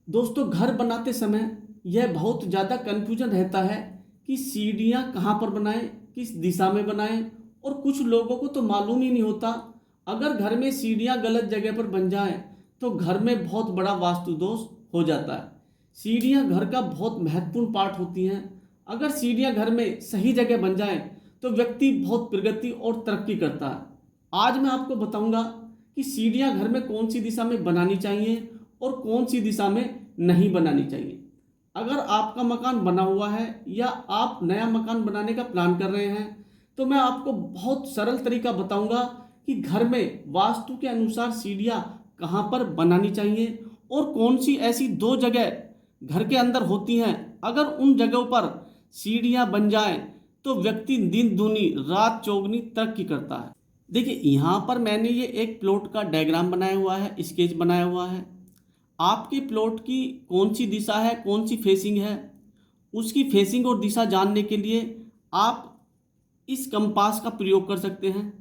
दोस्तों, घर बनाते समय यह बहुत ज़्यादा कन्फ्यूजन रहता है कि सीढ़ियाँ कहाँ पर बनाएं, किस दिशा में बनाएं। और कुछ लोगों को तो मालूम ही नहीं होता, अगर घर में सीढ़ियाँ गलत जगह पर बन जाएं तो घर में बहुत बड़ा वास्तु दोष हो जाता है। सीढ़ियाँ घर का बहुत महत्वपूर्ण पार्ट होती हैं। अगर सीढ़ियाँ घर में सही जगह बन जाएं तो व्यक्ति बहुत प्रगति और तरक्की करता है। आज मैं आपको बताऊंगा कि सीढ़ियाँ घर में कौन सी दिशा में बनानी चाहिए और कौन सी दिशा में नहीं बनानी चाहिए। अगर आपका मकान बना हुआ है या आप नया मकान बनाने का प्लान कर रहे हैं तो मैं आपको बहुत सरल तरीका बताऊंगा कि घर में वास्तु के अनुसार सीढ़ियाँ कहाँ पर बनानी चाहिए और कौन सी ऐसी दो जगह घर के अंदर होती हैं, अगर उन जगहों पर सीढ़ियाँ बन जाएं तो व्यक्ति दिन दूनी रात चौगनी तरक्की करता है। देखिए, यहाँ पर मैंने ये एक प्लॉट का डायग्राम बनाया हुआ है, स्केच बनाया हुआ है। आपके प्लॉट की कौन सी दिशा है, कौन सी फेसिंग है, उसकी फेसिंग और दिशा जानने के लिए आप इस कंपास का प्रयोग कर सकते हैं।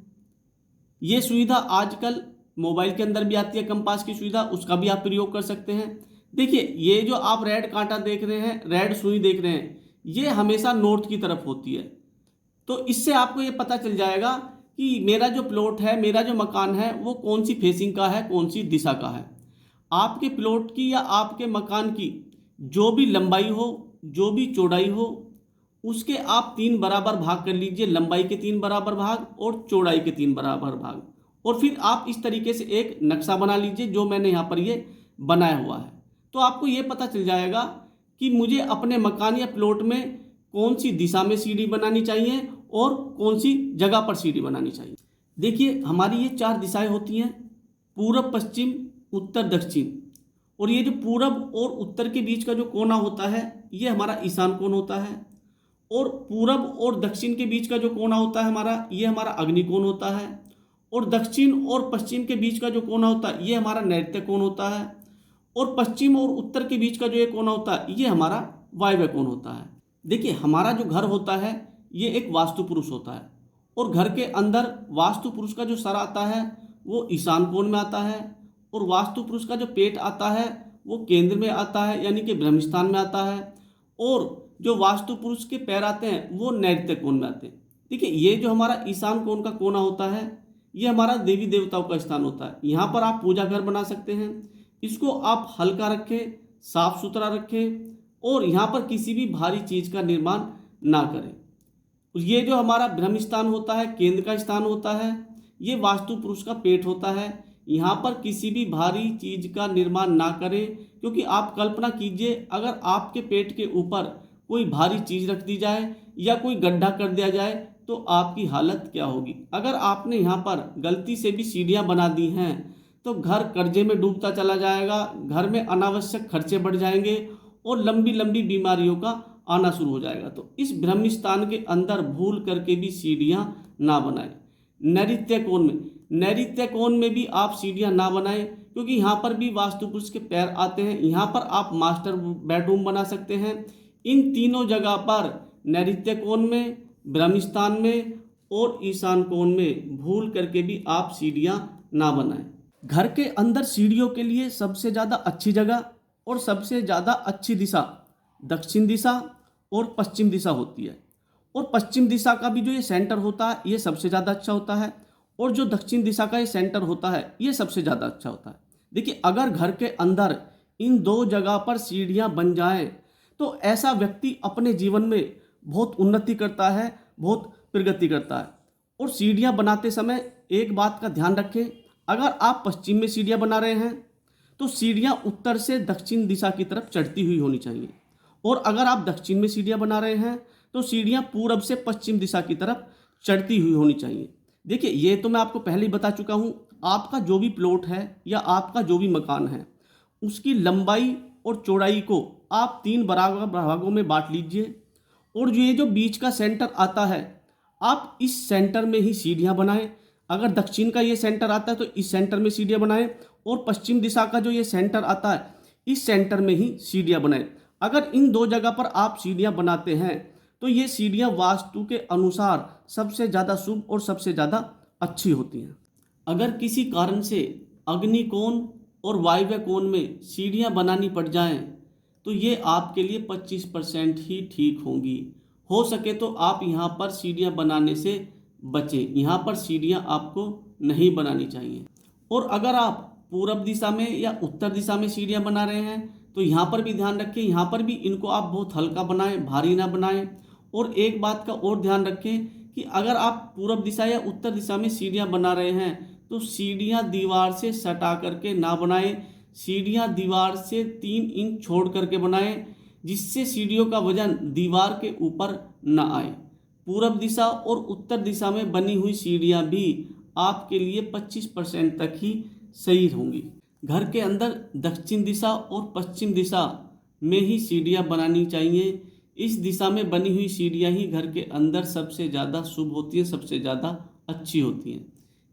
ये सुविधा आजकल मोबाइल के अंदर भी आती है, कंपास की सुविधा, उसका भी आप प्रयोग कर सकते हैं। देखिए, ये जो आप रेड कांटा देख रहे हैं, रेड सुई देख रहे हैं, ये हमेशा नॉर्थ की तरफ होती है। तो इससे आपको ये पता चल जाएगा कि मेरा जो प्लॉट है, मेरा जो मकान है, वो कौन सी फेसिंग का है, कौन सी दिशा का है। आपके प्लॉट की या आपके मकान की जो भी लंबाई हो, जो भी चौड़ाई हो, उसके आप 3 बराबर भाग कर लीजिए। लंबाई के 3 बराबर भाग और चौड़ाई के 3 बराबर भाग। और फिर आप इस तरीके से एक नक्शा बना लीजिए जो मैंने यहाँ पर ये बनाया हुआ है। तो आपको ये पता चल जाएगा कि मुझे अपने मकान या प्लॉट में कौन सी दिशा में सीढ़ी बनानी चाहिए और कौन सी जगह पर सीढ़ी बनानी चाहिए। देखिए, हमारी ये 4 दिशाएं होती हैं: पूरब, पश्चिम, उत्तर, दक्षिण। और ये जो पूरब और उत्तर के बीच का जो कोना होता है, ये हमारा ईशान कोण होता है। और पूरब और दक्षिण के बीच का जो कोना होता है हमारा, ये हमारा अग्नि कोण होता है। और दक्षिण और पश्चिम के बीच का जो कोना होता है, ये हमारा नैऋत्य कोण होता है। और पश्चिम और उत्तर के बीच का जो ये कोना होता है, ये हमारा वायव्य कोण होता है। देखिए, हमारा जो घर होता है ये एक वास्तु पुरुष होता है। और घर के अंदर वास्तु पुरुष का जो सर आता है वो ईशान कोण में आता है। और वास्तु पुरुष का जो पेट आता है वो केंद्र में आता है, यानी कि ब्रह्मस्थान में आता है। और जो वास्तु पुरुष के पैर आते हैं वो नैऋत्य कोण में आते हैं। देखिए, ये जो हमारा ईशान कोण का कोना होता है, ये हमारा देवी देवताओं का स्थान होता है। यहाँ पर आप पूजा घर बना सकते हैं। इसको आप हल्का रखें, साफ सुथरा रखें और यहाँ पर किसी भी भारी चीज का निर्माण ना करें। ये जो हमारा ब्रह्म स्थान होता है, केंद्र का स्थान होता है, ये वास्तु पुरुष का पेट होता है। यहाँ पर किसी भी भारी चीज का निर्माण ना करें, क्योंकि आप कल्पना कीजिए, अगर आपके पेट के ऊपर कोई भारी चीज रख दी जाए या कोई गड्ढा कर दिया जाए तो आपकी हालत क्या होगी। अगर आपने यहाँ पर गलती से भी सीढ़ियाँ बना दी हैं तो घर कर्जे में डूबता चला जाएगा, घर में अनावश्यक खर्चे बढ़ जाएंगे और लंबी लंबी बीमारियों का आना शुरू हो जाएगा। तो इस ब्रह्म स्थान के अंदर भूल करके भी सीढ़ियाँ ना बनाएं। नैऋत्य कोण में भी आप सीढ़ियाँ ना बनाएं, क्योंकि यहाँ पर भी वास्तु पुरुष के पैर आते हैं। यहाँ पर आप मास्टर बेडरूम बना सकते हैं। इन तीनों जगह पर, नैऋत्य कोण में, ब्रह्म स्थान में और ईशान कोण में, भूल करके भी आप सीढ़ियाँ ना बनाएं। घर के अंदर सीढ़ियों के लिए सबसे ज़्यादा अच्छी जगह और सबसे ज़्यादा अच्छी दिशा दक्षिण दिशा और पश्चिम दिशा होती है। और पश्चिम दिशा का भी जो ये सेंटर होता है, ये सबसे ज़्यादा अच्छा होता है। और जो दक्षिण दिशा का ये सेंटर होता है, ये सबसे ज़्यादा अच्छा होता है। देखिए, अगर घर के अंदर इन दो जगह पर सीढ़ियाँ बन जाएं तो ऐसा व्यक्ति अपने जीवन में बहुत उन्नति करता है, बहुत प्रगति करता है। और सीढ़ियाँ बनाते समय एक बात का ध्यान रखें, अगर आप पश्चिम में सीढ़ियाँ बना रहे हैं तो सीढ़ियाँ उत्तर से दक्षिण दिशा की तरफ चढ़ती हुई होनी चाहिए। और अगर आप दक्षिण में सीढ़ियाँ बना रहे हैं तो सीढ़ियाँ पूरब से पश्चिम दिशा की तरफ चढ़ती हुई होनी चाहिए। देखिए, ये तो मैं आपको पहले ही बता चुका हूँ। आपका जो भी प्लॉट है या आपका जो भी मकान है, उसकी लंबाई और चौड़ाई को आप 3 बराबर भागों में बांट लीजिए। और ये जो बीच का सेंटर आता है, आप इस सेंटर में ही सीढ़ियाँ बनाएं। अगर दक्षिण का ये सेंटर आता है तो इस सेंटर में सीढ़ियाँ बनाएं। और पश्चिम दिशा का जो ये सेंटर आता है, इस सेंटर में ही सीढ़ियाँ बनाएं। अगर इन दो जगह पर आप सीढ़ियाँ बनाते हैं तो ये सीढ़ियाँ वास्तु के अनुसार सबसे ज़्यादा शुभ और सबसे ज़्यादा अच्छी होती हैं। अगर किसी कारण से अग्नि कोण और वायव्य कोण में सीढ़ियाँ बनानी पड़ जाएं तो ये आपके लिए 25% ही ठीक होंगी। हो सके तो आप यहाँ पर सीढ़ियाँ बनाने से बचें, यहाँ पर सीढ़ियाँ आपको नहीं बनानी चाहिए। और अगर आप पूरब दिशा में या उत्तर दिशा में सीढ़ियाँ बना रहे हैं तो यहाँ पर भी ध्यान रखें, यहाँ पर भी इनको आप बहुत हल्का बनाएं, भारी ना बनाएं। और एक बात का और ध्यान रखें कि अगर आप पूरब दिशा या उत्तर दिशा में सीढ़ियाँ बना रहे हैं तो सीढ़ियाँ दीवार से सटा करके ना बनाएं, सीढ़ियाँ दीवार से 3 इंच छोड़ करके बनाएं, जिससे सीढ़ियों का वजन दीवार के ऊपर न आए। पूरब दिशा और उत्तर दिशा में बनी हुई सीढ़ियाँ भी आपके लिए 25% तक ही सही होंगी। घर के अंदर दक्षिण दिशा और पश्चिम दिशा में ही सीढ़ियाँ बनानी चाहिए। इस दिशा में बनी हुई सीढ़ियाँ ही घर के अंदर सबसे ज़्यादा शुभ होती हैं, सबसे ज़्यादा अच्छी होती हैं।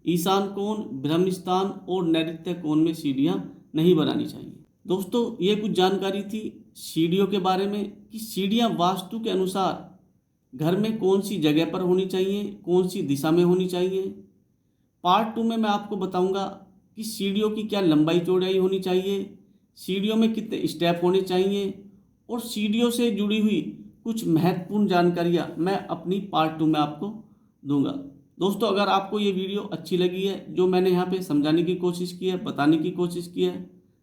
ईशान कोण, ब्रह्म स्थान और नैऋत्य कोण में सीढ़ियाँ नहीं बनानी चाहिए। दोस्तों, ये कुछ जानकारी थी सीढ़ियों के बारे में कि सीढ़ियाँ वास्तु के अनुसार घर में कौन सी जगह पर होनी चाहिए, कौन सी दिशा में होनी चाहिए। पार्ट 2 में मैं आपको बताऊंगा कि सीढ़ियों की क्या लंबाई चौड़ाई होनी चाहिए, सीढ़ियों में कितने स्टेप होने चाहिए, और सीढ़ियों से जुड़ी हुई कुछ महत्वपूर्ण जानकारियाँ मैं अपनी पार्ट 2 में आपको दूंगा। दोस्तों, अगर आपको ये वीडियो अच्छी लगी है, जो मैंने यहाँ पे समझाने की कोशिश की है, बताने की कोशिश की है,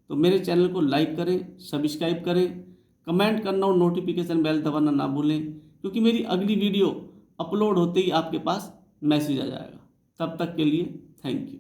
तो मेरे चैनल को लाइक करें, सब्सक्राइब करें, कमेंट करना और नोटिफिकेशन बेल दबाना ना भूलें, क्योंकि मेरी अगली वीडियो अपलोड होते ही आपके पास मैसेज आ जाएगा। तब तक के लिए थैंक यू।